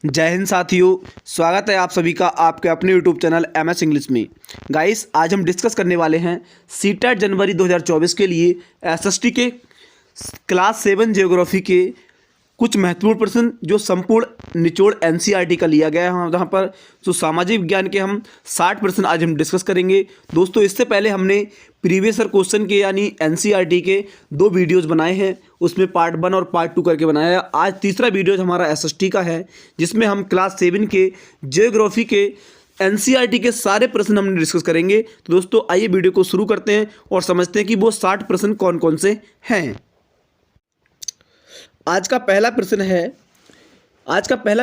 जय हिंद साथियों, स्वागत है आप सभी का आपके अपने यूट्यूब चैनल MS इंग्लिश में। गाइस, आज हम डिस्कस करने वाले हैं सीटेट जनवरी 2024 के लिए SST के क्लास 7 ज्योग्राफी के कुछ महत्वपूर्ण प्रश्न जो संपूर्ण निचोड़ NCERT का लिया गया है। जहाँ पर जो सामाजिक विज्ञान के हम 60 प्रश्न आज हम डिस्कस करेंगे। दोस्तों, इससे पहले हमने प्रीवियस ईयर क्वेश्चन के यानी NCERT के 2 वीडियोज़ बनाए हैं, उसमें पार्ट 1 और पार्ट 2 करके बनाया है। आज तीसरा वीडियो हमारा SST का है, जिसमें हम क्लास 7 के ज्योग्राफी के NCERT के सारे प्रश्न हम डिस्कस करेंगे। तो दोस्तों, आइए वीडियो को शुरू करते हैं और समझते हैं कि वो 60 प्रश्न कौन कौन से हैं। आज का पहला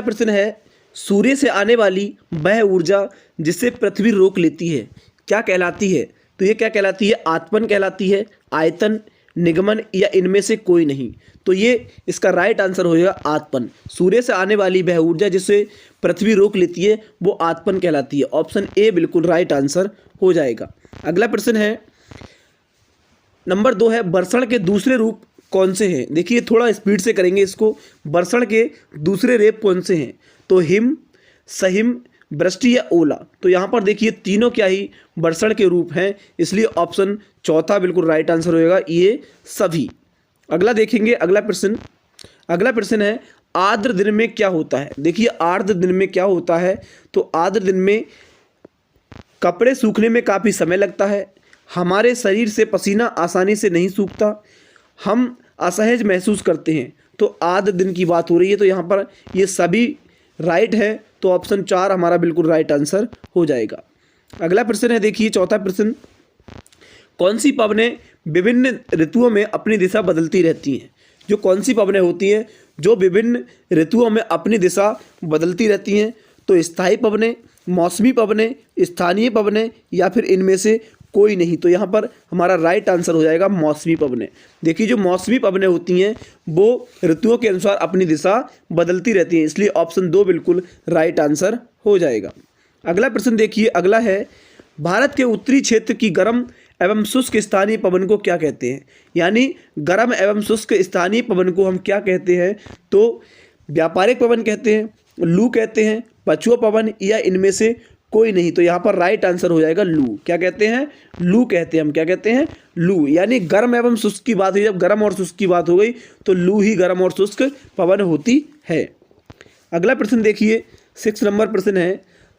प्रश्न है सूर्य से आने वाली वह ऊर्जा जिसे पृथ्वी रोक लेती है क्या कहलाती है? तो ये क्या कहलाती है? आतपन कहलाती है, आयतन, निगमन या इनमें से कोई नहीं। तो ये इसका राइट आंसर हो जाएगा आतपन। सूर्य से आने वाली वह ऊर्जा जिसे पृथ्वी रोक लेती है वो आतपन कहलाती है। ऑप्शन ए बिल्कुल राइट आंसर हो जाएगा। अगला प्रश्न है नंबर 2 है वर्षण के दूसरे रूप कौन से हैं? देखिए, थोड़ा स्पीड से करेंगे इसको। वर्षण के दूसरे रेप कौन से हैं? तो हिम, सहिम, वृष्टि या ओला। तो यहाँ पर देखिए तीनों क्या ही वर्षण के रूप हैं, इसलिए ऑप्शन चौथा बिल्कुल राइट आंसर होएगा, ये सभी। अगला देखेंगे, अगला प्रश्न है आर्द्र दिन में क्या होता है? देखिए, आर्द्र दिन में क्या होता है? तो आर्द्र दिन में कपड़े सूखने में काफ़ी समय लगता है, हमारे शरीर से पसीना आसानी से नहीं सूखता, हम असहज महसूस करते हैं। तो आर्द्र दिन की बात हो रही है, तो यहाँ पर ये सभी राइट है, तो ऑप्शन 4 हमारा बिल्कुल राइट आंसर हो जाएगा। अगला प्रश्न है, देखिए चौथा प्रश्न, कौन सी पवनें विभिन्न ऋतुओं में अपनी दिशा बदलती रहती हैं? जो कौन सी पवनें होती हैं जो विभिन्न ऋतुओं में अपनी दिशा बदलती रहती हैं? तो स्थायी पवनें, मौसमी पवनें, स्थानीय पवनें या फिर इनमें से कोई नहीं। तो यहाँ पर हमारा राइट आंसर हो जाएगा मौसमी पवनें। देखिए, जो मौसमी पवनें होती हैं वो ऋतुओं के अनुसार अपनी दिशा बदलती रहती हैं, इसलिए ऑप्शन 2 बिल्कुल राइट आंसर हो जाएगा। अगला प्रश्न देखिए, अगला है भारत के उत्तरी क्षेत्र की गर्म एवं शुष्क स्थानीय पवन को क्या कहते हैं? यानी गर्म एवं शुष्क स्थानीय पवन को हम क्या कहते हैं? तो व्यापारिक पवन कहते हैं, लू कहते हैं, पछुआ पवन या इनमें से कोई नहीं। तो यहाँ पर राइट आंसर हो जाएगा लू। क्या कहते हैं? लू कहते हैं। हम क्या कहते हैं? लू। यानी गर्म एवं शुष्क की बात हुई, जब गर्म और शुष्क की बात हो गई तो लू ही गर्म और शुष्क पवन होती है। अगला प्रश्न देखिए, 6 नंबर प्रश्न है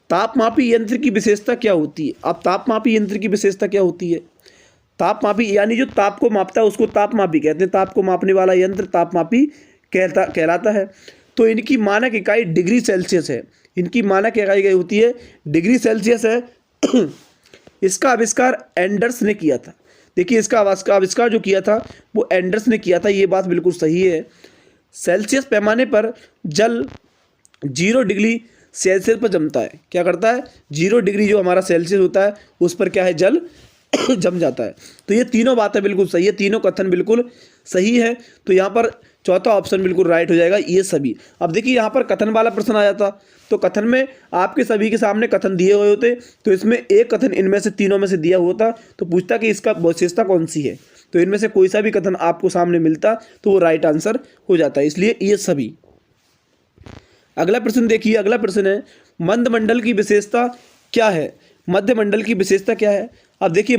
तापमापी यंत्र की विशेषता क्या होती है? अब तापमापी यंत्र की विशेषता क्या होती है? तापमापी यानी जो ताप को मापता है उसको तापमापी कहते हैं। ताप को मापने वाला यंत्र तापमापी कहलाता है। तो इनकी मानक इकाई डिग्री सेल्सियस है। इनकी मानक इकाई होती है डिग्री सेल्सियस है। इसका आविष्कार एंडर्स ने किया था। देखिए, इसका आविष्कार जो किया था वो एंडर्स ने किया था, ये बात बिल्कुल सही है। सेल्सियस पैमाने पर जल 0 डिग्री सेल्सियस पर जमता है। क्या करता है? 0 डिग्री जो हमारा सेल्सियस होता है उस पर क्या है? जल जम जाता है। तो ये तीनों बातें बिल्कुल सही है, तीनों कथन बिल्कुल सही है। तो यहाँ पर चौथा ऑप्शन बिल्कुल राइट हो जाएगा, ये सभी। अब देखिए, यहाँ पर कथन वाला प्रश्न आ जाता तो कथन में आपके सभी के सामने कथन दिए हुए होते, तो इसमें एक कथन इनमें से तीनों में से दिया होता तो पूछता कि इसका विशेषता कौन सी है। तो इनमें से कोई सा भी कथन आपको सामने मिलता तो वो राइट आंसर हो जाता है, इसलिए ये सभी। अगला प्रश्न देखिए, अगला प्रश्न है मध्यमंडल की विशेषता क्या है? मध्यमंडल की विशेषता क्या है? अब देखिए,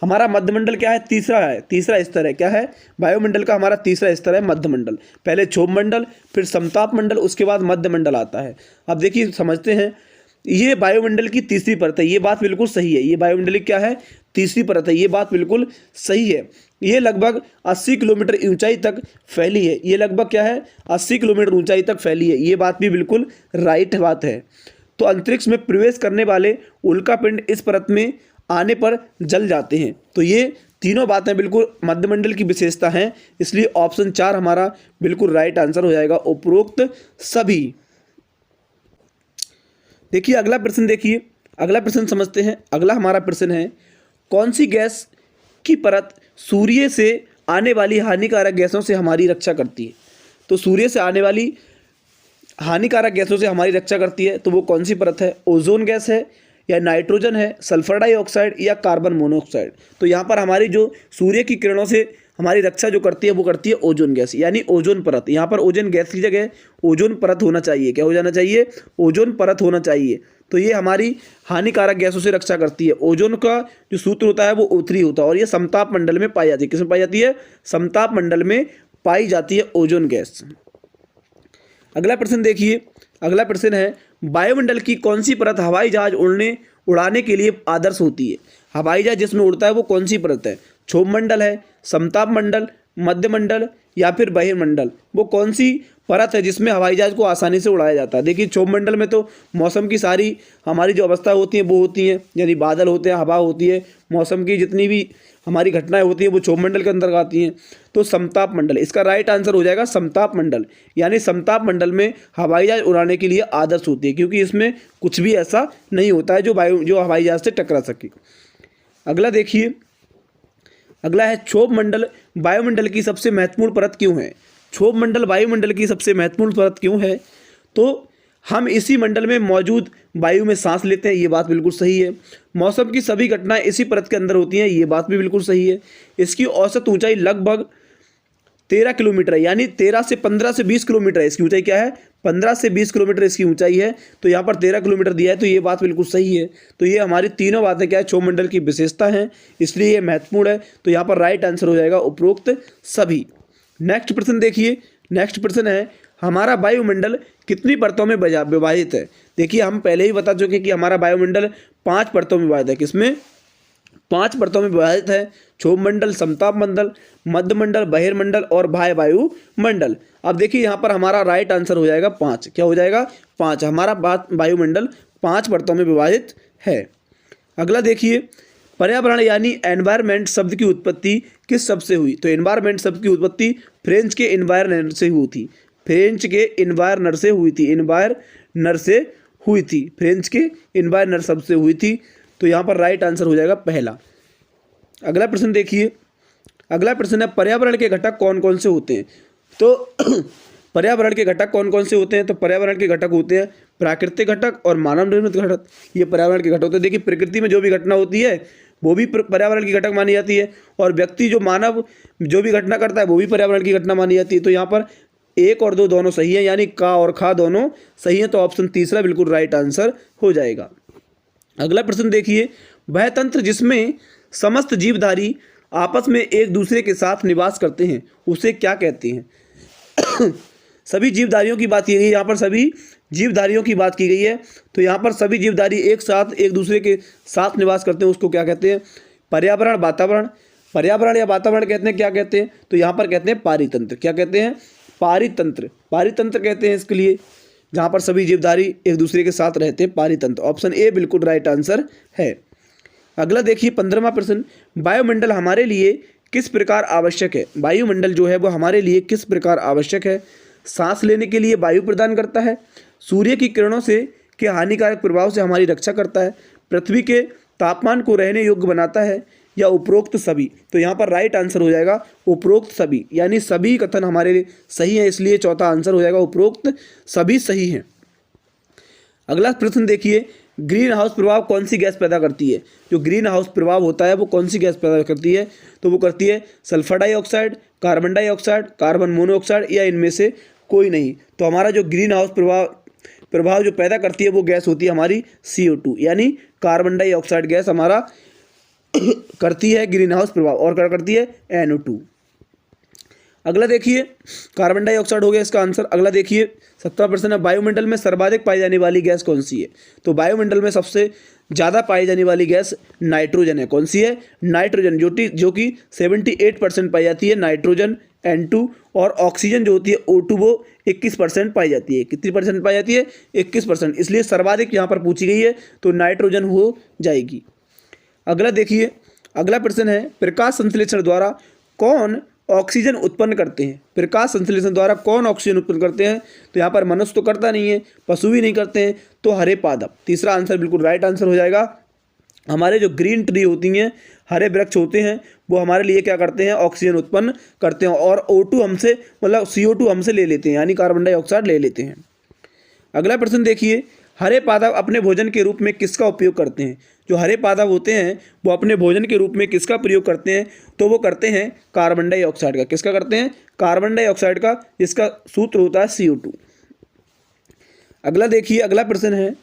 हमारा मध्यमंडल क्या है? तीसरा स्तर है। क्या है? वायुमंडल का हमारा तीसरा स्तर है मध्यमंडल। पहले क्षोभ मंडल, फिर समताप मंडल, उसके बाद मध्यमंडल आता है। अब देखिए, समझते हैं, ये वायुमंडल की तीसरी परत है, ये बात बिल्कुल सही है। ये वायुमंडल क्या है? तीसरी परत है, ये बात बिल्कुल सही है। ये लगभग 80 किलोमीटर ऊंचाई तक फैली है। ये लगभग क्या है? 80 किलोमीटर ऊंचाई तक फैली है, ये बात भी बिल्कुल राइट बात है। तो अंतरिक्ष में प्रवेश करने वाले उल्कापिंड इस परत में आने पर जल जाते हैं। तो ये तीनों बातें बिल्कुल मध्यमंडल की विशेषता हैं, इसलिए ऑप्शन 4 हमारा बिल्कुल राइट आंसर हो जाएगा, उपरोक्त सभी। देखिए, अगला प्रश्न समझते हैं। अगला हमारा प्रश्न है कौन सी गैस की परत सूर्य से आने वाली हानिकारक गैसों से हमारी रक्षा करती है? तो सूर्य से आने वाली हानिकारक गैसों से हमारी रक्षा करती है, तो वो कौन सी परत है? ओजोन गैस है या नाइट्रोजन है, सल्फर डाइऑक्साइड या कार्बन मोनोऑक्साइड? तो यहाँ पर हमारी जो सूर्य की किरणों से हमारी रक्षा जो करती है वो करती है ओजोन गैस, यानी ओजोन परत। यहाँ पर ओजोन गैस की जगह ओजोन परत होना चाहिए। क्या हो जाना चाहिए? ओजोन परत होना चाहिए। तो ये हमारी हानिकारक गैसों से रक्षा करती है। ओजोन का जो सूत्र होता है वो O3 होता है और ये समताप मंडल में पाई जाती है। किसमें पाई जाती है? समताप मंडल में पाई जाती है ओजोन गैस। अगला प्रश्न देखिए। अगला प्रश्न है, वायुमंडल की कौन सी परत हवाई जहाज उड़ाने के लिए आदर्श होती है? हवाई जहाज जिसमें उड़ता है वो कौन सी परत है? क्षोभ मंडल है, समताप मंडल, मध्य मंडल या फिर बहिर्मंडल? वो कौन सी परत है जिसमें हवाई जहाज को आसानी से उड़ाया जाता है? देखिए, क्षोभ मंडल में तो मौसम की सारी हमारी जो अवस्था होती हैं वो होती हैं, यानी बादल होते हैं, हवा होती है, मौसम की जितनी भी हमारी घटनाएं होती हैं वो क्षोभ मंडल के अंतर्गत आती हैं। तो समताप मंडल, इसका राइट आंसर हो जाएगा समताप मंडल। यानी समताप मंडल में हवाई जहाज उड़ाने के लिए आदर्श होती है, क्योंकि इसमें कुछ भी ऐसा नहीं होता है जो हवाई जहाज से टकरा सके। अगला देखिए। अगला है, क्षोभ मंडल वायुमंडल की सबसे महत्वपूर्ण परत क्यों है? क्षोभ मंडल वायुमंडल की सबसे महत्वपूर्ण परत क्यों है? तो हम इसी मंडल में मौजूद वायु में सांस लेते हैं, ये बात बिल्कुल सही है। मौसम की सभी घटनाएं इसी परत के अंदर होती हैं, ये बात भी बिल्कुल सही है। इसकी औसत ऊंचाई लगभग 13 किलोमीटर है, यानी 15 से 20 किलोमीटर है। इसकी ऊंचाई क्या है? 15 से 20 किलोमीटर इसकी ऊंचाई है। तो यहाँ पर 13 किलोमीटर दिया है, तो ये बात बिल्कुल सही है। तो ये हमारी तीनों बातें क्या है? क्षोभ मंडल की विशेषता है, इसलिए ये महत्वपूर्ण है। तो यहाँ पर राइट आंसर हो जाएगा उपरोक्त सभी। नेक्स्ट प्रश्न देखिए। नेक्स्ट प्रश्न है, हमारा वायुमंडल कितनी परतों में विभाजित है? देखिए, हम पहले ही बता चुके कि हमारा वायुमंडल 5 परतों में विभाजित है। किसमें? 5 परतों में विभाजित है। क्षोभ मंडल, समताप मंडल, मध्य मंडल, बहिर्मंडल और बाह्य वायुमंडल। अब देखिए, यहाँ पर हमारा राइट आंसर हो जाएगा 5। क्या हो जाएगा? 5। हमारा वायुमंडल 5 परतों में विभाजित है। अगला देखिए, पर्यावरण यानी एनवायरनमेंट शब्द की उत्पत्ति किस शब्द से हुई? तो एनवायरनमेंट शब्द की उत्पत्ति फ्रेंच के एनवायरनर से हुई थी। फ्रेंच के एनवायरनर से हुई थी। एनवायरनर से हुई थी। फ्रेंच के एनवायरनर शब्द से हुई थी। तो यहाँ पर राइट आंसर हो जाएगा पहला। अगला प्रश्न देखिए। अगला प्रश्न है, पर्यावरण के घटक कौन कौन से होते हैं? तो पर्यावरण के घटक कौन कौन से होते हैं? तो पर्यावरण के घटक होते हैं प्राकृतिक घटक और मानव निर्मित घटक। ये पर्यावरण के घटक होते हैं। देखिए, प्रकृति में जो भी घटना होती है वो भी पर्यावरण की घटक मानी जाती है, और व्यक्ति जो मानव जो भी घटना करता है वो भी पर्यावरण की घटना मानी जाती है। तो यहाँ पर 1 और 2 दोनों सही है, यानी का और खा दोनों सही है। तो ऑप्शन तीसरा बिल्कुल राइट आंसर हो जाएगा। अगला प्रश्न देखिए, वह तंत्र जिसमें समस्त जीवधारी आपस में एक दूसरे के साथ निवास करते हैं उसे क्या कहते हैं? सभी जीवधारियों की बात की गई है, यहाँ पर सभी जीवधारियों की बात की गई है। तो यहाँ पर सभी जीवधारी एक साथ एक दूसरे के साथ निवास करते हैं, उसको क्या कहते हैं? पर्यावरण, वातावरण। पर्यावरण या वातावरण कहते हैं, क्या कहते हैं? तो यहाँ पर कहते हैं पारितंत्र। क्या कहते हैं? पारितंत्र। पारितंत्र कहते हैं इसके लिए, जहाँ पर सभी जीवधारी एक दूसरे के साथ रहते हैं, पारितंत्र। ऑप्शन ए बिल्कुल राइट आंसर है। अगला देखिए, 15वां प्रश्न, वायुमंडल हमारे लिए किस प्रकार आवश्यक है? वायुमंडल जो है वो हमारे लिए किस प्रकार आवश्यक है? सांस लेने के लिए वायु प्रदान करता है, सूर्य की किरणों से के हानिकारक प्रभाव से हमारी रक्षा करता है, पृथ्वी के तापमान को रहने योग्य बनाता है, या उपरोक्त सभी? तो यहाँ पर राइट आंसर हो जाएगा उपरोक्त सभी, यानी सभी कथन हमारे लिए सही है, इसलिए चौथा आंसर हो जाएगा उपरोक्त सभी सही हैं। अगला प्रश्न देखिए, ग्रीन हाउस प्रभाव कौन सी गैस पैदा करती है? जो ग्रीन हाउस प्रभाव होता है वो कौन सी गैस पैदा करती है? तो वो करती है sulphur dioxide, carbon dioxide, carbon monoxide, या इनमें से कोई नहीं। तो हमारा जो ग्रीन हाउस प्रभाव जो पैदा करती है वो गैस होती है हमारी CO2, यानी कार्बन डाइऑक्साइड गैस हमारा करती है ग्रीन हाउस प्रभाव, और क्या करती है? NO2। अगला देखिए, कार्बन डाइऑक्साइड हो गया इसका आंसर। अगला देखिए, 17वां प्रश्न है, वायुमंडल में सर्वाधिक पाई जाने वाली गैस कौन सी है? तो वायुमंडल में सबसे ज़्यादा पाई जाने वाली गैस नाइट्रोजन है। कौन सी है? नाइट्रोजन, जो कि 78% पाई जाती है, नाइट्रोजन N2। और ऑक्सीजन जो होती है O2 वो 21% पाई जाती है। कितनी परसेंट पाई जाती है? 21%। इसलिए सर्वाधिक यहाँ पर पूछी गई है, तो नाइट्रोजन हो जाएगी। अगला देखिए, अगला प्रश्न है, प्रकाश संश्लेषण द्वारा कौन ऑक्सीजन उत्पन्न करते हैं? प्रकाश संश्लेषण द्वारा कौन ऑक्सीजन उत्पन्न करते हैं? तो यहाँ पर मनुष्य तो करता नहीं है, पशु भी नहीं करते हैं, तो हरे पादप। तीसरा आंसर बिल्कुल राइट आंसर हो जाएगा। हमारे जो ग्रीन ट्री होती हैं, हरे वृक्ष होते हैं, वो हमारे लिए क्या करते हैं? ऑक्सीजन उत्पन्न करते हैं, और O2 हमसे मतलब CO2 हमसे ले लेते हैं, यानी कार्बन डाइऑक्साइड ले लेते हैं। अगला प्रश्न देखिए, हरे पादप अपने भोजन के रूप में किसका उपयोग करते हैं? जो हरे पादप होते हैं वो अपने भोजन के रूप में किसका प्रयोग करते हैं? तो वो करते हैं कार्बन डाइऑक्साइड का। किसका करते हैं? कार्बन डाइऑक्साइड का, जिसका सूत्र होता है CO2। अगला देखिए, अगला प्रश्न है,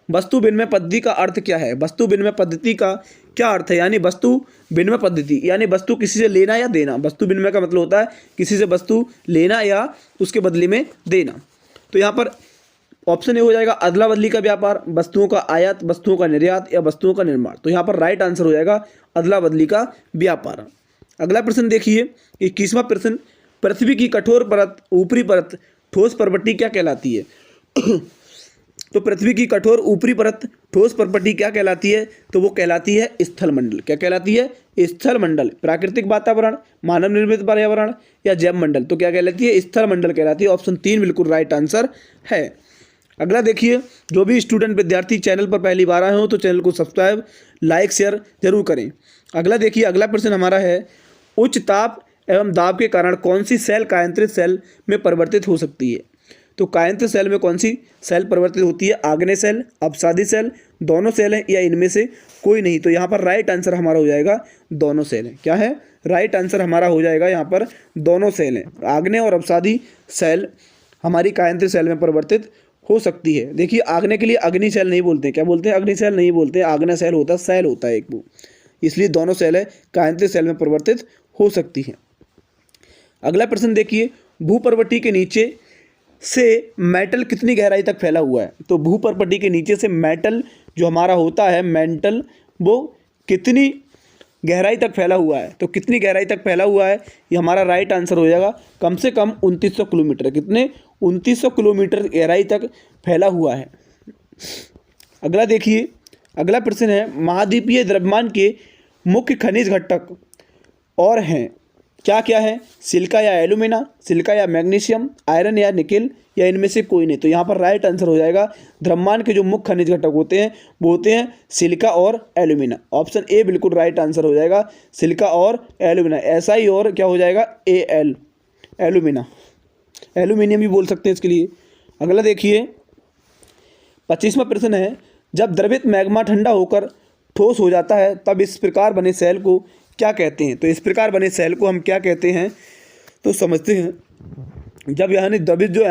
वस्तु विनिमय पद्धति का अर्थ क्या है? वस्तु विनिमय पद्धति का क्या अर्थ है? यानी वस्तु विनिमय पद्धति यानी वस्तु किसी से लेना या देना। वस्तु विनिमय का मतलब होता है किसी से वस्तु लेना या उसके बदले में देना। तो यहाँ पर ऑप्शन ए हो जाएगा अदला बदली का व्यापार, वस्तुओं का आयात, वस्तुओं का निर्यात या वस्तुओं का निर्माण। तो यहाँ पर राइट आंसर हो जाएगा अदला बदली का व्यापार। अगला प्रश्न देखिए, 21वां प्रश्न, पृथ्वी की कठोर परत, ऊपरी परत, ठोस परपट्टी क्या कहलाती है? तो पृथ्वी की कठोर ऊपरी परत, ठोस परपट्टी क्या कहलाती है? तो वो कहलाती है स्थल मंडल। क्या कहलाती है? स्थल मंडल। प्राकृतिक वातावरण, मानव निर्मित पर्यावरण या जैव मंडल। तो क्या कहलाती है? स्थल मंडल कहलाती है। ऑप्शन 3 बिल्कुल राइट आंसर है। अगला देखिए, जो भी स्टूडेंट विद्यार्थी चैनल पर पहली बार आए हो तो चैनल को सब्सक्राइब, लाइक, शेयर जरूर करें। अगला देखिए, अगला प्रश्न हमारा है, उच्च ताप एवं दाब के कारण कौन सी सेल कायांतरित सेल में परिवर्तित हो सकती है? तो कायांतरित सेल में कौन सी सेल परिवर्तित होती है? आग्नेय सेल, अपसादी सेल, दोनों सेल हैं या इनमें से कोई नहीं? तो यहाँ पर राइट आंसर हमारा हो जाएगा दोनों सेल हैं। क्या है? राइट आंसर हमारा हो जाएगा यहाँ पर दोनों सेल हैं। आग्नेय और अपसादी सेल हमारी कायांतरित सेल में परिवर्तित हो सकती है। देखिए, आग्नेय के लिए अग्नि सेल नहीं बोलते हैं। क्या बोलते हैं? अग्नि सेल नहीं बोलते हैं, आग्नेय सेल होता है, सेल होता है एक वो। इसलिए दोनों सेल है कायांतरित सेल में परिवर्तित हो सकती है। अगला प्रश्न देखिए, भूपर्वटी के नीचे से मेटल कितनी गहराई तक फैला हुआ है? तो भूपर्वटी के नीचे से मेटल जो हमारा होता है, मेंटल, वो कितनी गहराई तक फैला हुआ है? तो कितनी गहराई तक फैला हुआ है, ये हमारा राइट आंसर हो जाएगा कम से कम 2900 किलोमीटर। कितने? 2900 किलोमीटर गहराई तक फैला हुआ है। अगला देखिए, अगला प्रश्न है, महाद्वीपीय द्रव्यमान के मुख्य खनिज घटक और हैं क्या क्या है? सिलिका या एल्यूमिना, सिलिका या मैग्नीशियम, आयरन या निकेल या इनमें से कोई नहीं? तो यहाँ पर राइट आंसर हो जाएगा, द्रव्यमान के जो मुख्य खनिज घटक होते हैं वो होते हैं सिलिका और एल्यूमिना। ऑप्शन ए बिल्कुल राइट आंसर हो जाएगा, सिलिका और एल्यूमिना। ऐसा ही और क्या हो जाएगा? Al, एल्यूमिना, एल्यूमिनियम भी बोल सकते हैं इसके लिए। अगला देखिए, 25वां प्रश्न है, जब द्रवित मैग्मा ठंडा होकर ठोस हो जाता है तब इस प्रकार बने सेल को क्या कहते हैं? तो इस प्रकार बने सेल को हम क्या कहते हैं? तो समझते हैं, जब यानी द्रवित जो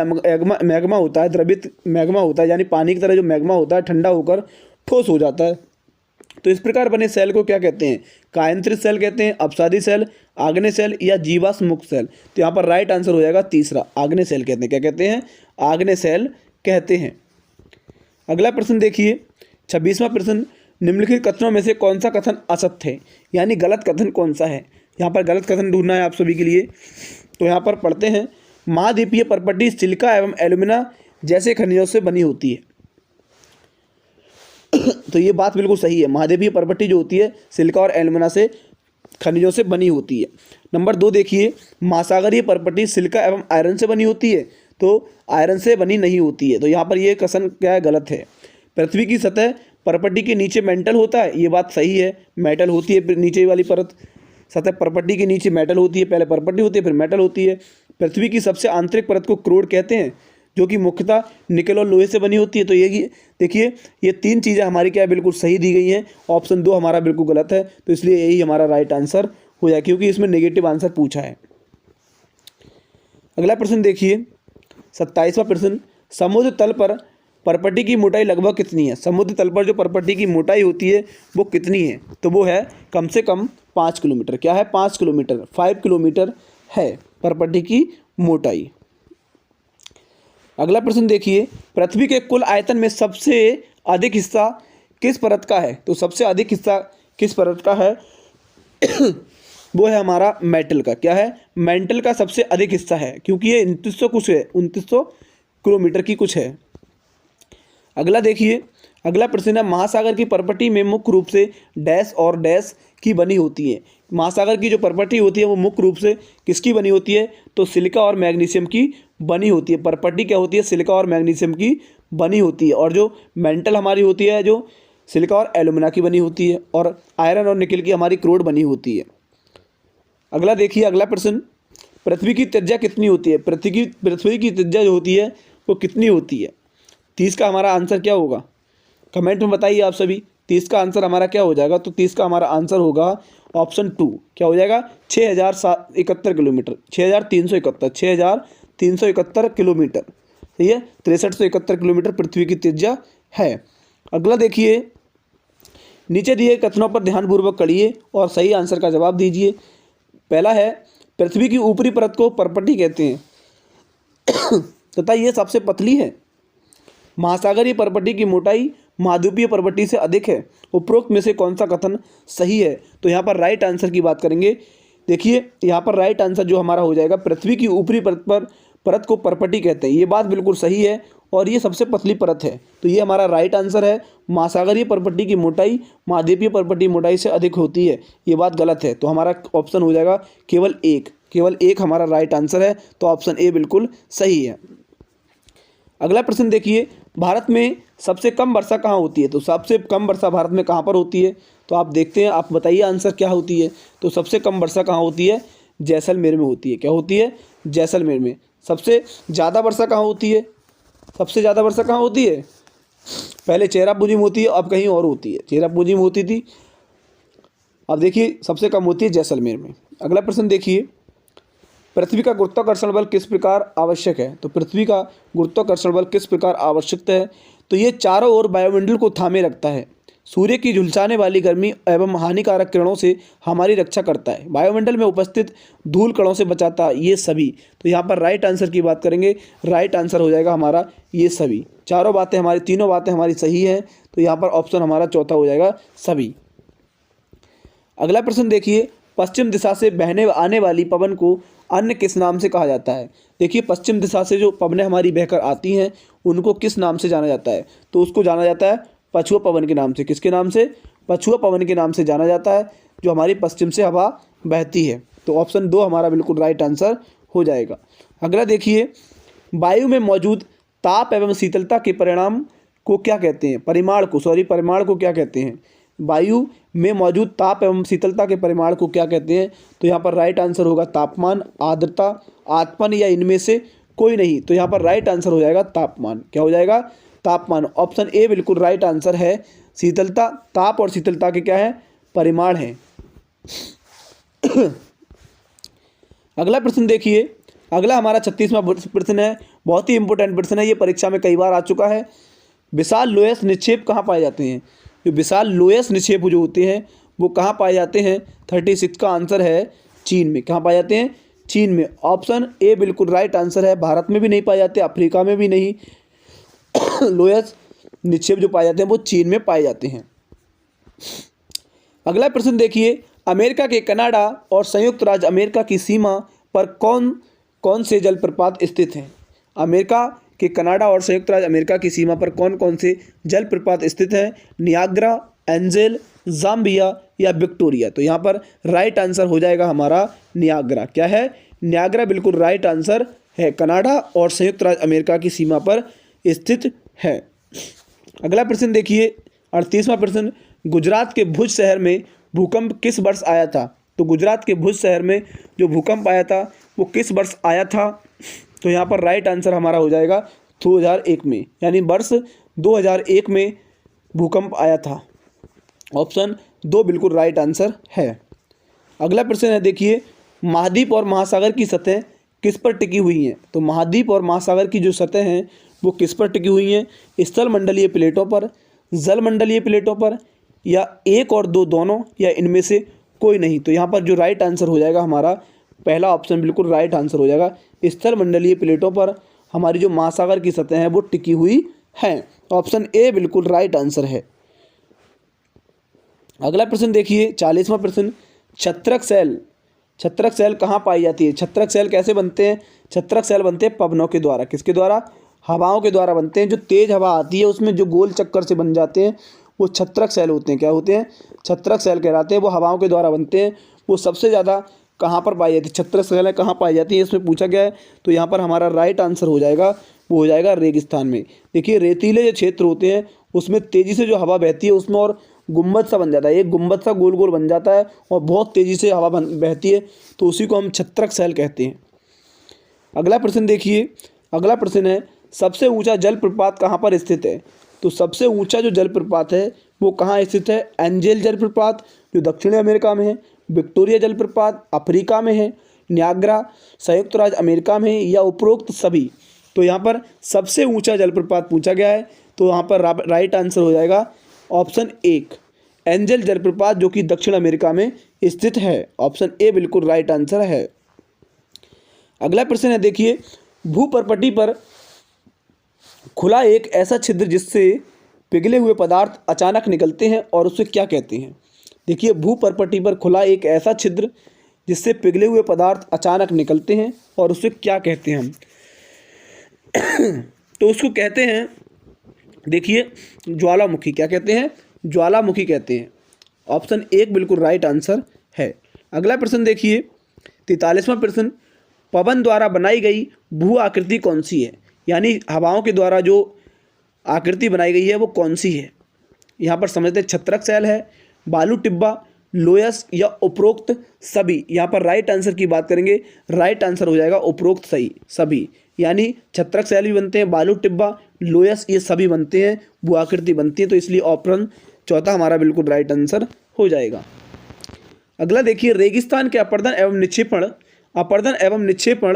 मैग्मा होता है, द्रवित मैग्मा होता है यानी पानी की तरह जो मैग्मा होता है, ठंडा होकर ठोस हो जाता है, तो इस प्रकार बने सेल को क्या कहते हैं? कायांतरित सेल कहते हैं, अपसादी सेल, आग्नेय सेल या जीवाश्म मुक्त सेल। तो यहाँ पर राइट आंसर हो जाएगा तीसरा, आग्नेय सेल कहते हैं। क्या कहते हैं? आग्नेय सेल कहते हैं। अगला प्रश्न देखिए, 26वां प्रश्न, निम्नलिखित कथनों में से कौन सा कथन असत्य है? यानी गलत कथन कौन सा है? यहाँ पर गलत कथन ढूंढना है आप सभी के लिए। तो यहाँ पर पढ़ते हैं, महाद्वीपीय परपट्टी सिलिका एवं एल्यूमिना जैसे खनिजों से बनी होती है। तो ये बात बिल्कुल सही है, महाद्वीपीय परपट्टी जो होती है सिलिका और एल्यूमिना से खनिजों से बनी होती है। नंबर 2 देखिए, महासागरीय परपट्टी सिलिका एवं आयरन से बनी होती है। तो आयरन से बनी नहीं होती है। तो यहाँ पर ये कथन क्या है? गलत है। पृथ्वी की सतह परपट्टी के नीचे मेंटल होता है, ये बात सही है, मेटल होती है नीचे वाली परत। सतह परपट्टी के नीचे मेटल होती है, पहले परपट्टी होती है फिर मेटल होती है। पृथ्वी की सबसे आंतरिक परत को क्रोड कहते हैं, जो कि मुख्यतः निकेल और लोहे से बनी होती है। तो ये देखिए, ये 3 चीज़ें हमारी क्या है? बिल्कुल सही दी गई हैं। ऑप्शन 2 हमारा बिल्कुल गलत है, तो इसलिए यही हमारा राइट आंसर हो जाए, क्योंकि इसमें नेगेटिव आंसर पूछा है। अगला प्रश्न देखिए, 27वां प्रश्न, समुद्र तल पर परपट्टी की मोटाई लगभग कितनी है? समुद्र तल पर जो परपट्टी की मोटाई होती है वो कितनी है? तो वो है कम से कम 5 किलोमीटर। क्या है? 5 किलोमीटर, 5 किलोमीटर है परपट्टी की मोटाई। अगला प्रश्न देखिए, पृथ्वी के कुल आयतन में सबसे अधिक हिस्सा किस परत का है? तो सबसे अधिक हिस्सा किस परत का है? वो है हमारा मेटल का। क्या है? मेटल का सबसे अधिक हिस्सा है, क्योंकि ये 2900 कुछ है, 2900 किलोमीटर की कुछ है। अगला देखिए, अगला प्रश्न है, महासागर की परपट्टी में मुख्य रूप से डैश और डैश की बनी होती है। महासागर की जो परपट्टी होती है वो मुख्य रूप से किसकी बनी होती है? तो सिलिका और मैग्नीशियम की बनी होती है। परपट्टी क्या होती है? सिलिका और मैग्नीशियम की बनी होती है। और जो मेंटल हमारी होती है जो सिलिका और एल्यूमिना की बनी होती है, और आयरन और निकेल की हमारी क्रोड बनी होती है। अगला देखिए, अगला प्रश्न, पृथ्वी की त्रिज्या कितनी होती है? पृथ्वी की त्रिज्या जो होती है वो कितनी होती है? 30 का हमारा आंसर क्या होगा, कमेंट में बताइए आप सभी। 30 का आंसर हमारा क्या हो जाएगा, तो 30 का हमारा आंसर होगा ऑप्शन 2, क्या हो जाएगा 6071 किलोमीटर, 6371 किलोमीटर, सही है। 6371 किलोमीटर पृथ्वी की त्रिज्या है। अगला देखिए, नीचे दिए कथनों पर ध्यानपूर्वक पढ़िए और सही आंसर का जवाब दीजिए। पहला है, पृथ्वी की ऊपरी परत को पर्पटी कहते हैं तथा ये सबसे पतली है। महासागरीय पर्पटी की मोटाई महाद्वीपीय पर्पटी से अधिक है। उपरोक्त में से कौन सा कथन सही है, तो यहाँ पर राइट आंसर की बात करेंगे। देखिए यहाँ पर राइट आंसर जो हमारा हो जाएगा, पृथ्वी की ऊपरी परत को पर्पटी कहते हैं, ये बात बिल्कुल सही है और ये सबसे पतली परत है, तो ये हमारा राइट आंसर है। महासागरीय पर्पटी की मोटाई महाद्वीपीय पर्पटी मोटाई से अधिक होती है, ये बात गलत है, तो हमारा ऑप्शन हो जाएगा केवल एक हमारा राइट आंसर है, तो ऑप्शन ए बिल्कुल सही है। अगला प्रश्न देखिए, भारत में सबसे कम वर्षा कहाँ होती है, तो सबसे कम वर्षा भारत में कहाँ पर होती है, तो आप देखते हैं, आप बताइए आंसर क्या होती है। तो सबसे कम वर्षा कहाँ होती है, जैसलमेर में होती है। क्या होती है, जैसलमेर में। सबसे ज़्यादा वर्षा कहाँ होती है, सबसे ज़्यादा वर्षा कहाँ होती है, पहले चेरापूंजी में होती है, अब कहीं और होती है। चेरापूंजी में होती थी, अब देखिए सबसे कम होती है जैसलमेर में। अगला प्रश्न देखिए, पृथ्वी का गुरुत्वाकर्षण बल किस प्रकार आवश्यक है, तो पृथ्वी का गुरुत्वाकर्षण बल किस प्रकार आवश्यक है, तो ये चारों ओर वायुमंडल को थामे रखता है। सूर्य की झुलसाने वाली गर्मी एवं हानिकारक किरणों से हमारी रक्षा करता है। वायुमंडल में उपस्थित धूल कणों से बचाता है, ये सभी। तो यहाँ पर राइट आंसर की बात करेंगे, राइट आंसर हो जाएगा हमारा ये सभी। चारों बातें हमारी, तीनों बातें हमारी सही हैं, तो यहाँ पर ऑप्शन हमारा चौथा हो जाएगा सभी। अगला प्रश्न देखिए, पश्चिम दिशा से बहने आने वाली पवन को अन्य किस नाम से कहा जाता है। देखिए पश्चिम दिशा से जो पवनें हमारी बहकर आती हैं उनको किस नाम से जाना जाता है, तो उसको जाना जाता है पछुआ पवन के नाम से। किसके नाम से, पछुआ पवन के नाम से जाना जाता है, जो हमारी पश्चिम से हवा बहती है। तो ऑप्शन 2 हमारा बिल्कुल राइट आंसर हो जाएगा। अगला देखिए, वायु में मौजूद ताप एवं शीतलता के परिमाण को क्या कहते हैं, परिमाण को क्या कहते हैं। वायु में मौजूद ताप एवं शीतलता के परिमाण को क्या कहते हैं, तो यहाँ पर राइट आंसर होगा तापमान, आर्द्रता, आत्मन या इनमें से कोई नहीं। तो यहाँ पर राइट आंसर हो जाएगा तापमान। क्या हो जाएगा, तापमान। ऑप्शन ए बिल्कुल राइट आंसर है। शीतलता, ताप और शीतलता के क्या है, परिमाण हैं। अगला प्रश्न देखिए, अगला हमारा 36वां प्रश्न है, बहुत ही इंपॉर्टेंट प्रश्न है, ये परीक्षा में कई बार आ चुका है। विशाल लोयस निक्षेप कहाँ पाए जाते हैं, जो विशाल लोयस निक्षेप जो होते हैं वो कहाँ पाए जाते हैं। 36 का आंसर है चीन में। कहाँ पाए जाते हैं, चीन में। ऑप्शन ए बिल्कुल राइट आंसर है। भारत में भी नहीं पाए जाते, अफ्रीका में भी नहीं। लोयस निक्षेप जो पाए जाते हैं वो चीन में पाए जाते हैं। अगला प्रश्न देखिए, अमेरिका के कनाडा और संयुक्त राज्य अमेरिका की सीमा पर कौन कौन से जलप्रपात स्थित हैं। अमेरिका के कनाडा और संयुक्त राज्य अमेरिका की सीमा पर कौन कौन से जलप्रपात स्थित हैं। नियाग्रा, एंजेल, जाम्बिया या विक्टोरिया। तो यहाँ पर राइट आंसर हो जाएगा हमारा नियाग्रा। क्या है, नियाग्रा बिल्कुल राइट आंसर है। कनाडा और संयुक्त राज्य अमेरिका की सीमा पर स्थित है। अगला प्रश्न देखिए, 38वां प्रश्न, गुजरात के भुज शहर में भूकंप किस वर्ष आया था। तो गुजरात के भुज शहर में जो भूकंप आया था वो किस वर्ष आया था, तो यहाँ पर राइट आंसर हमारा हो जाएगा 2001 में, यानी वर्ष 2001 में भूकंप आया था। ऑप्शन 2 बिल्कुल राइट आंसर है। अगला प्रश्न है देखिए, महाद्वीप और महासागर की सतह किस पर टिकी हुई हैं। तो महाद्वीप और महासागर की जो सतह हैं वो किस पर टिकी हुई हैं। स्थल मंडलीय प्लेटों पर, जल मंडलीय प्लेटों पर, या 1 और 2 दोनों, या इनमें से कोई नहीं। तो यहाँ पर जो राइट आंसर हो जाएगा हमारा पहला ऑप्शन बिल्कुल राइट आंसर हो जाएगा। स्थल मंडलीय प्लेटों पर हमारी जो महासागर की सतह है वो टिकी हुई हैं। ऑप्शन ए बिल्कुल राइट आंसर है। अगला प्रश्न देखिए, 40वां प्रश्न, छत्रक सेल कहाँ पाई जाती है। छत्रक सेल कैसे बनते हैं। छत्रक सेल बनते हैं पवनों के द्वारा। किसके द्वारा, हवाओं के द्वारा बनते हैं। जो तेज हवा आती है उसमें जो गोल चक्कर से बन जाते हैं वो छत्रक सेल होते हैं। क्या होते हैं, छत्रक सेल कहलाते हैं। वो हवाओं के द्वारा बनते हैं। वो सबसे ज़्यादा कहाँ पर पाई जाती है, छत्रक सेल कहाँ पाई जाती है, इसमें पूछा गया है। तो यहाँ पर हमारा राइट आंसर हो जाएगा, वो हो जाएगा रेगिस्तान में। देखिए रेतीले जो क्षेत्र होते हैं उसमें तेज़ी से जो हवा बहती है उसमें और गुम्बद सा बन जाता है, एक गुम्बद सा गोल गोल बन जाता है और बहुत तेज़ी से हवा बहती है, तो उसी को हम छत्रक सेल कहते हैं। अगला प्रश्न देखिए, अगला प्रश्न है, सबसे ऊंचा जलप्रपात कहाँ पर स्थित है? तो सबसे ऊंचा जो जलप्रपात है वो कहाँ स्थित है? एंजेल जलप्रपात जो दक्षिणी अमेरिका में है, विक्टोरिया जलप्रपात अफ्रीका में है, नियाग्रा संयुक्त राज्य अमेरिका में है, या उपरोक्त सभी? तो यहाँ पर सबसे ऊंचा जलप्रपात पूछा गया है, तो यहाँ पर राइट आंसर हो जाएगा ऑप्शन 1 एंजल जलप्रपात जो कि दक्षिण अमेरिका में स्थित है। ऑप्शन ए बिल्कुल राइट आंसर है। अगला प्रश्न है, देखिए, भूपर्पटी पर खुला एक ऐसा छिद्र जिससे पिघले हुए पदार्थ अचानक निकलते हैं और उसे क्या कहते हैं? देखिए, भूपर्पटी पर खुला एक ऐसा छिद्र जिससे पिघले हुए पदार्थ अचानक निकलते हैं और उसे क्या कहते हैं हम? तो उसको कहते हैं, देखिए, ज्वालामुखी। क्या कहते हैं? ज्वालामुखी कहते हैं। ऑप्शन 1 बिल्कुल राइट आंसर है। अगला प्रश्न देखिए, 43वां प्रश्न, पवन द्वारा बनाई गई भू आकृति कौन सी है? यानी हवाओं के द्वारा जो आकृति बनाई गई है वो कौन सी है? यहाँ पर समझते हैं, छत्रक शैल है, बालू टिब्बा, लोयस या उपरोक्त सभी। यहाँ पर राइट आंसर की बात करेंगे, राइट आंसर हो जाएगा उपरोक्त सभी। यानी छत्रक शैल भी बनते हैं, बालू टिब्बा, लोयस, ये सभी बनते हैं, भू आकृति बनती है। तो इसलिए ऑप्शन चौथा हमारा बिल्कुल राइट आंसर हो जाएगा। अगला देखिए, रेगिस्तान के अपर्दन एवं निक्षेपण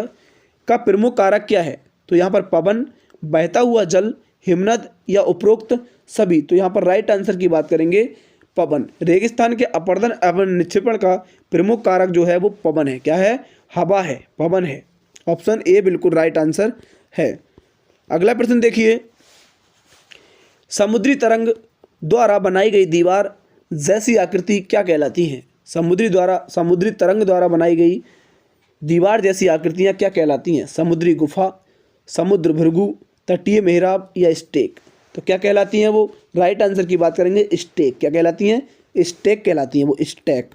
का प्रमुख कारक क्या है? तो यहाँ पर पवन, बहता हुआ जल, हिमनद या उपरोक्त सभी। तो यहाँ पर राइट आंसर की बात करेंगे पवन। रेगिस्तान के अपर्दन एवं निक्षेपण का प्रमुख कारक जो है वो पवन है। क्या है? हवा है, पवन है। ऑप्शन ए बिल्कुल राइट आंसर है। अगला प्रश्न देखिए, समुद्री तरंग द्वारा बनाई गई दीवार जैसी आकृति क्या कहलाती है? समुद्री तरंग द्वारा बनाई गई दीवार जैसी आकृतियाँ क्या कहलाती हैं? समुद्री गुफा, समुद्र भृगु, तटीय मेहराब या स्टेक। तो क्या कहलाती हैं वो? राइट आंसर की बात करेंगे स्टेक। क्या कहलाती हैं? स्टेक कहलाती हैं वो, स्टेक।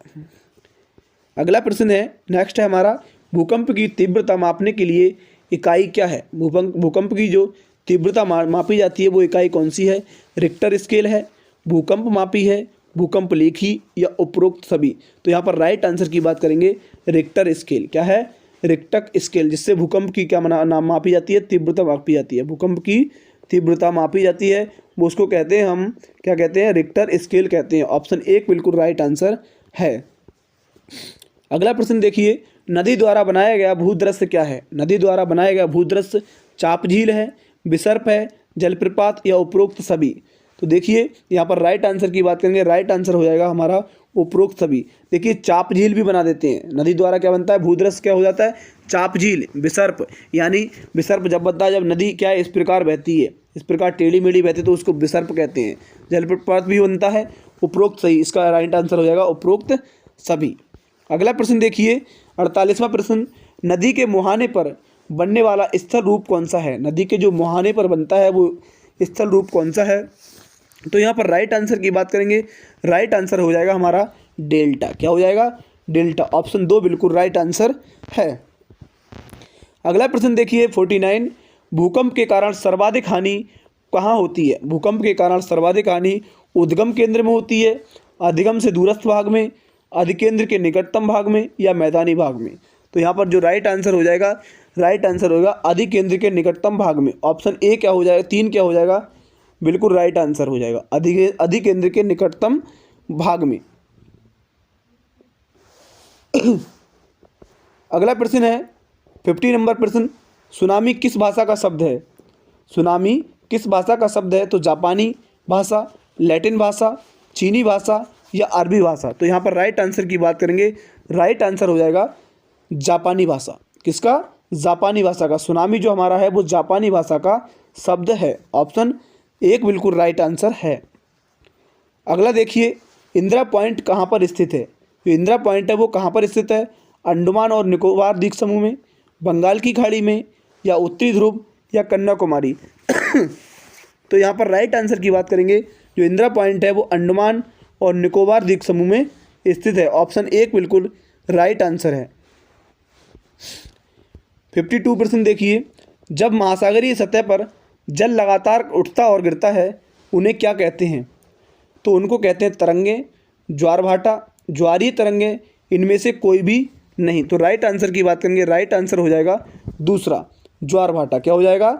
अगला प्रश्न है, नेक्स्ट है हमारा, भूकंप की तीव्रता मापने के लिए इकाई क्या है? भूकंप की जो तीव्रता मापी जाती है वो इकाई कौन सी है? रिक्टर स्केल है, भूकंप मापी है, भूकंप लेखी या उपरोक्त सभी। तो यहाँ पर राइट आंसर की बात करेंगे रिक्टर स्केल। क्या है? रिक्टर स्केल, जिससे भूकंप की क्या मापी जाती है? तीव्रता मापी जाती है। भूकंप की तीव्रता मापी जाती है, वो उसको कहते हैं हम, क्या कहते हैं? रिक्टर स्केल कहते हैं। ऑप्शन 1 बिल्कुल राइट आंसर है। अगला प्रश्न देखिए, नदी द्वारा बनाया गया भूदृश्य क्या है? नदी द्वारा बनाया गया भूदृश्य चाप झील है, विसर्प है, जलप्रपात या उपरोक्त सभी। तो देखिए, यहाँ पर राइट आंसर की बात करेंगे, राइट आंसर हो जाएगा हमारा उपरोक्त सभी। देखिए, चाप झील भी बना देते हैं। नदी द्वारा क्या बनता है? भूदृश्य क्या हो जाता है? चाप झील, विसर्प। यानी विसर्प जब बनता है, जब नदी क्या है, इस प्रकार बहती है, इस प्रकार टेढ़ी मेढ़ी बहती है, तो उसको विसर्प कहते हैं। जलप्रपात भी बनता है, उपरोक्त सही। इसका राइट आंसर हो जाएगा उपरोक्त सभी। अगला प्रश्न देखिए, 48वां प्रश्न, नदी के मुहाने पर बनने वाला स्थल रूप कौन सा है? नदी के जो मुहाने पर बनता है वो स्थल रूप कौन सा है? तो यहाँ पर राइट आंसर की बात करेंगे, राइट आंसर हो जाएगा हमारा डेल्टा। क्या हो जाएगा? डेल्टा। ऑप्शन 2 बिल्कुल राइट आंसर है। अगला प्रश्न देखिए, 49, भूकंप के कारण सर्वाधिक हानि कहाँ होती है? भूकंप के कारण सर्वाधिक हानि उद्गम केंद्र में होती है, अधिगम से दूरस्थ भाग में, अधिकेंद्र के निकटतम भाग में या मैदानी भाग में। तो यहाँ पर जो राइट आंसर हो जाएगा, राइट आंसर होगा अधिकेंद्र के निकटतम भाग में। ऑप्शन ए क्या हो जाएगा? 3 क्या हो जाएगा? बिल्कुल राइट आंसर हो जाएगा अधिकेंद्र के निकटतम भाग में। अगला प्रश्न है 50 नंबर प्रश्न, सुनामी किस भाषा का शब्द है? सुनामी किस भाषा का शब्द है? तो जापानी भाषा, लैटिन भाषा, चीनी भाषा या अरबी भाषा। तो यहाँ पर राइट आंसर की बात करेंगे, राइट आंसर हो जाएगा जापानी भाषा। किसका? जापानी भाषा का। सुनामी जो हमारा है वो जापानी भाषा का शब्द है। ऑप्शन 1 बिल्कुल राइट आंसर है। अगला देखिए, इंदिरा पॉइंट कहाँ पर स्थित है? जो इंदिरा पॉइंट है वो कहाँ पर स्थित है? अंडमान और निकोबार द्वीप समूह में, बंगाल की खाड़ी में या उत्तरी ध्रुव या कन्याकुमारी। तो यहाँ पर राइट आंसर की बात करेंगे, जो इंदिरा पॉइंट है वो अंडमान और निकोबार द्वीप समूह में स्थित है। ऑप्शन 1 बिल्कुल राइट आंसर है। 52 प्रश्न देखिए, जब महासागरीय सतह पर जल लगातार उठता और गिरता है उन्हें क्या कहते हैं? तो उनको कहते हैं तरंगे, ज्वार भाटा, ज्वारीय तरंगे, इनमें से कोई भी नहीं। तो राइट आंसर की बात करेंगे, राइट आंसर हो जाएगा दूसरा, ज्वार भाटा। क्या हो जाएगा?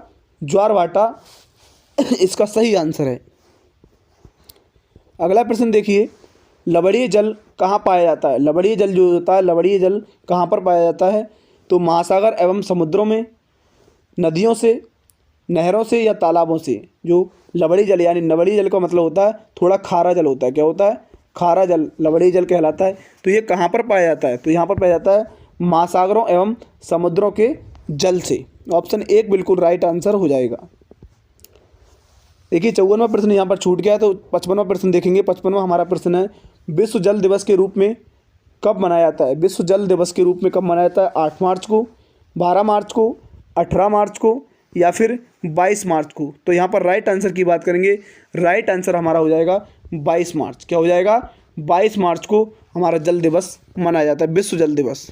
ज्वारभाटा इसका सही आंसर है। अगला प्रश्न देखिए, लवणीय जल कहाँ पाया जाता है? लवणीय जल जो होता है, लवणीय जल कहाँ पर पाया जाता है? तो महासागर एवं समुद्रों में, नदियों से, नहरों से या तालाबों से। जो लवणीय जल यानी लवणीय जल का मतलब होता है थोड़ा खारा जल होता है। क्या होता है? खारा जल लवणीय जल कहलाता है। तो ये कहाँ पर पाया जाता है? तो यहाँ पर पाया जाता है महासागरों एवं समुद्रों के जल से। ऑप्शन 1 बिल्कुल राइट आंसर हो जाएगा। देखिए 54वां प्रश्न यहाँ पर छूट गया, तो 55वां प्रश्न देखेंगे। 55वां हमारा प्रश्न है, विश्व जल दिवस के रूप में कब मनाया जाता है? विश्व जल दिवस के रूप में कब मनाया जाता है? 8 मार्च को, 12 मार्च को, 18 मार्च को या फिर 22 मार्च को। तो यहाँ पर राइट आंसर की बात करेंगे, राइट आंसर हमारा हो जाएगा 22 मार्च। क्या हो जाएगा? 22 मार्च को हमारा जल दिवस मनाया जाता है, विश्व जल दिवस।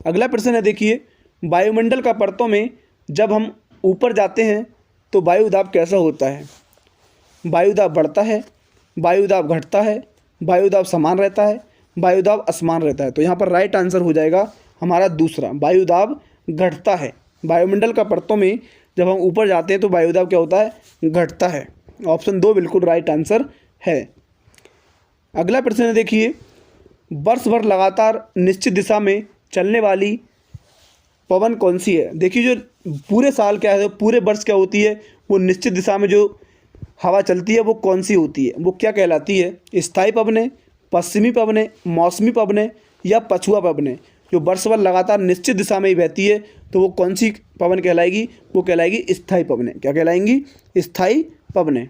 अगला प्रश्न है देखिए, वायुमंडल का परतों में जब हम ऊपर जाते हैं तो वायु दाब कैसा होता है? वायु दाब बढ़ता है, वायु दाब घटता है, वायु दाब समान रहता है, वायु दाब असमान रहता है। तो यहाँ पर राइट आंसर हो जाएगा हमारा दूसरा, वायु दाब घटता है। वायुमंडल का परतों में जब हम ऊपर जाते हैं तो वायु दाब क्या होता है? घटता है। ऑप्शन 2 बिल्कुल राइट आंसर है। अगला प्रश्न है देखिए, वर्ष भर लगातार निश्चित दिशा में चलने वाली पवन कौन सी है? देखिए जो पूरे साल क्या है, पूरे वर्ष क्या होती है, वो निश्चित दिशा में जो हवा चलती है वो कौन सी होती है? वो क्या कहलाती है? स्थायी पवनें, पश्चिमी पवनें, मौसमी पवनें या पछुआ पवनें? जो वर्ष भर लगातार निश्चित दिशा में ही बहती है तो वो कौन सी पवन कहलाएगी? वो कहलाएगी स्थायी पवनें। क्या कहलाएंगी? स्थायी पवनें।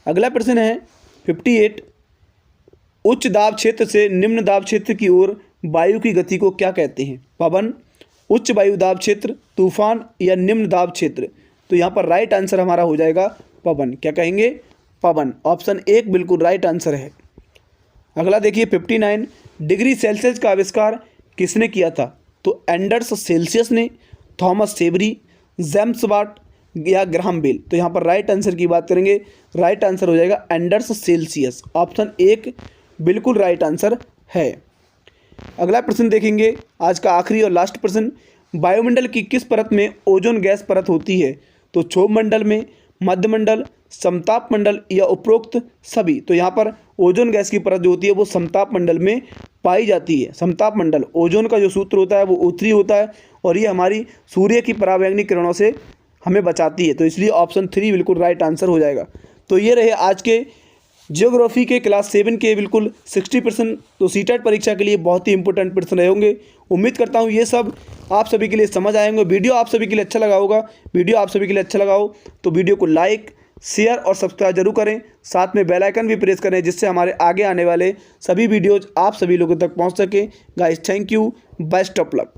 अगला प्रश्न है 58, उच्च दाब क्षेत्र से निम्न दाब क्षेत्र की ओर वायु की गति को क्या कहते हैं? पवन, उच्च वायु दाब क्षेत्र, तूफान या निम्न दाब क्षेत्र? तो यहाँ पर राइट आंसर हमारा हो जाएगा पवन। क्या कहेंगे? पवन। ऑप्शन 1 बिल्कुल राइट आंसर है। अगला देखिए 59, डिग्री सेल्सियस का आविष्कार किसने किया था? तो एंडर्स सेल्सियस ने, थॉमस सेवरी, जेम्स वाट या ग्राहम बेल? तो यहाँ पर राइट आंसर की बात करेंगे, राइट आंसर हो जाएगा एंडर्स सेल्सियस। ऑप्शन 1 बिल्कुल राइट आंसर है। अगला प्रश्न देखेंगे, आज का आखिरी और लास्ट प्रश्न, वायुमंडल की किस परत में ओजोन गैस परत होती है? तो क्षोभ मंडल में, मध्यमंडल, समताप मंडल या उपरोक्त सभी? तो यहाँ पर ओजोन गैस की परत जो होती है वो समताप मंडल में पाई जाती है। समताप मंडल, ओजोन का जो सूत्र होता है वो उत्तरी होता है और ये हमारी सूर्य की परावैंगनी किरणों से हमें बचाती है। तो इसलिए ऑप्शन 3 बिल्कुल राइट आंसर हो जाएगा। तो ये रहे आज के ज्योग्राफी के क्लास 7 के बिल्कुल 60%। तो सीटेट परीक्षा के लिए बहुत ही इंपॉर्टेंट प्रश्न रहे होंगे। उम्मीद करता हूँ ये सब आप सभी के लिए समझ आएंगे। वीडियो आप सभी के लिए अच्छा लगा होगा। वीडियो आप सभी के लिए अच्छा लगा हो तो वीडियो को लाइक, शेयर और सब्सक्राइब जरूर करें। साथ में बेल आइकन भी प्रेस करें जिससे हमारे आगे आने वाले सभी वीडियोज आप सभी लोगों तक पहुँच सके। Guys thank you, best of luck.